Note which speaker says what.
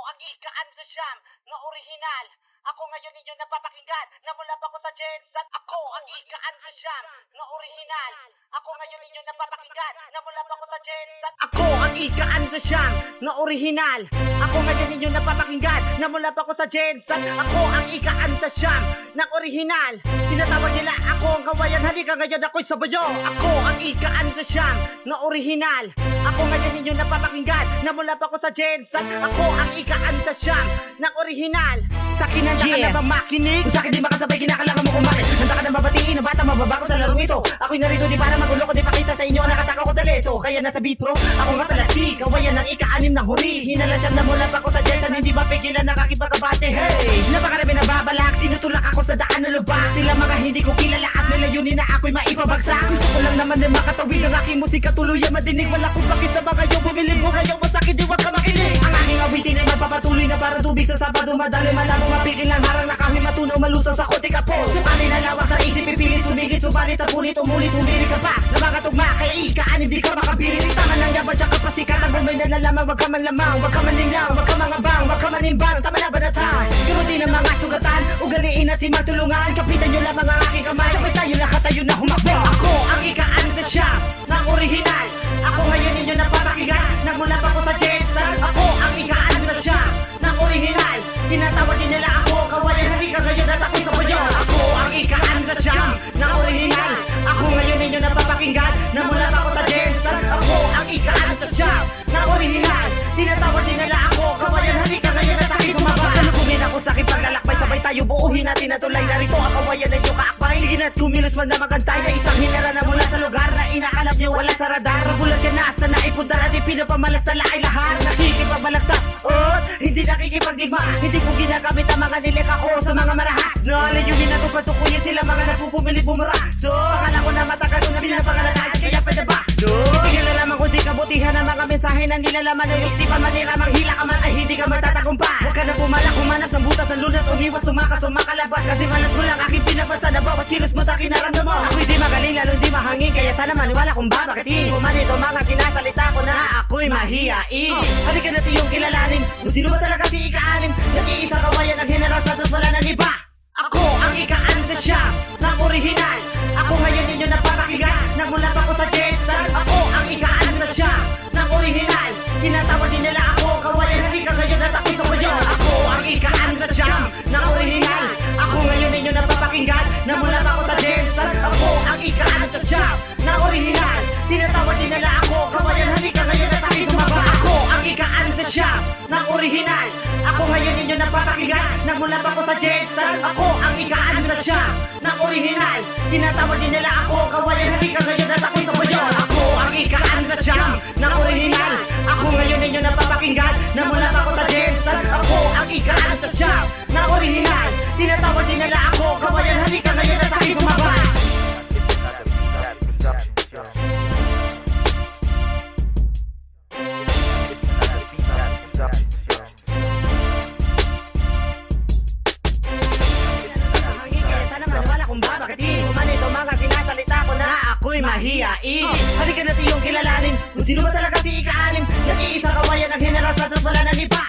Speaker 1: ang ika-ano siyam na orihinal. Ako ngayon ninyo napapakinggan na mula pa ko sa Jensen. Ako ang ika-ano siyam na orihinal. Ako ngayon ninyo napapakinggan na mula pa ko sa Jensen. Ako ang ika-ano siyam na orihinal. Ako ngayon ninyo napapakinggan na mula pa ko sa Jensen. Ako ang ika-ano siyam na orihinal. Tinatawag nila ako ang kawayan. Halika ngayon ako'y sabayo. Ako ang ika-ano siyam na orihinal. Ako ngayon ninyo napapakinggan na mula pa ko sa Jensen. Ako ang ika-ano siyam na orihinal. Sa kinanda ka na bang makinig? Kung sa'kin di makasabay, kinakailangan mo kumakit. Handa ka na babatiin na bata mababago sa larong ito. Ako'y narito di para magulo ko, di pakita sa inyo ang nakataka ko talento. Kaya nasa beat pro, ako nga pala si kawayan ng ika-anim ng huri. Hinala siyam na mula pa ko sa Jensen, hindi mapigilan nakakipagkabate. Hey! Napakarami na babalak, tinutulak ako sa daan na lubak. Sila mga hindi ko kilala at nilayunin na ako'y maipabagsak. Gusto ko lang naman na makatawid ang aking musika, tuluyan madinig. Wala kong bakit sa mga yung bumilin ko kayo, masakit di wag ka makinig. Ang aking awitin ay magpapatuloy na para tubig sa sabado. Madali malabo mapigil lang harang na kami matunaw malusaw sa kote ka po. Sumali na lawak sa isip, pipilit, sumigit, subalit, tapulit, umulit, humili ka pa. Na mga tugma, kaya ika-anim di ka makapilit. Tama ng yaban, tsaka pasikat ang bumay na lalaman. Wag ka man lamang, wag ka man linlaw, wag ka mangabang, wag ka man imbang. Tama na ba na tayo? Kinuti ng mga sugatan, ugaliin at matulungan. Kapitan nyo lamang ang aking kamay, sabay tayo lahat tayo na humakbo. Ako ang ika-anim siya ng orihinal. Ako ngayon ninyo napapakinggan, nagmula pa ko sa Jensen. Ako ang ika-anim siya ng orihinal. Tinatawag din nila ako kawayan, halika ngayon at ako'y sabayo. Ako ang ika-anim siyam ng orihinal. Ako ngayon ninyo napapakinggan, nagmula pa ko sa Jensen. Ako ang ika-anim siyam ng orihinal. Tinatawag din nila ako kawayan, halika ngayon at ako'y sumaba. Salubungin ako sa aking paglalakbay, sabay tayo buuhin natin at tulay. Narito ang kawayan ng iyong kaakbay. Ligin at kumilos man na magantay na isang hinara na mula sa lugar na inaalam nyo wala sa radar. Magulat ka na sa naipundar at ipinapamalas na lakay lahar. Nakikipabalagtas, hindi nakikipagdigma. Hindi ko ginagamit ang mga nilika ko sa mga marahat. Nalayunin na ito patukuyin sila mga nagpupumili bumura. So, akala ko na matagal ko na pinapagalataan, kaya pwede ba? So, tigil na lamang kung di kabutihan ang mga mensahe na nilalaman ng isipan. Manira manghila ka man ay hindi ka magtatagumpay. Huwag ka na pumalak, humanap ng butas ng lunas, umiwas, sumakas, sumakalabas. Kasi malas mo lang aking pinabasa na bawat kilos mo sa kinaramdam mo. Ako'y di magaling, lalo di mahangin, kaya sana maniwala kung ba bakit hindi mo man ito mga kinasalita ko na ako'y mahiyain. Halika natin yung kilalanin kung sino ba talaga si ika-anim. Nag-iisa kawayan ang general sa wala ng iba. Ako ang ika-anim siyam ng orihinal. Ako ngayon ninyo napapakinggan, nagmula pa ko sa Jensen. Ako ang ika-anim siyam ng orihinal. Tinatawag din nila ako kawayan, halika ngayon at ako'y sabayo. Ako ang ika-anim siyam ng orihinal. Ako ngayon ninyo napapakinggan, nagmula pa ko sa Jensen. Ako ang ika-anim siyam ng orihinal. Tinatawag din nila ako kawayan, halika ngayon at ako'y sumaba. Ako ang ika-anim siyam ng orihinal. Ako ngayon ninyo napapakinggan, nagmula pa ko sa Jensen. Ako ang ika-anim siyam ng orihinal. Tinatawag din nila ako kawayan, halika ngayon at ako'y sabayo. Ako ang ika-anim siyam ng orihinal. Ako ngayon ninyo napapakinggan, nagmula pa ko sa Jensen. Ako ang ika-anim siyam ng orihinal. Tinatawag din nila ako kawayan, halika ngayon at ako'y sumaba. Ako'y mahiyain. Halika natin yung kilalanin kung sino ba talaga si ika-anim. Nag-iisa kawayan ang general sa wala ng iba.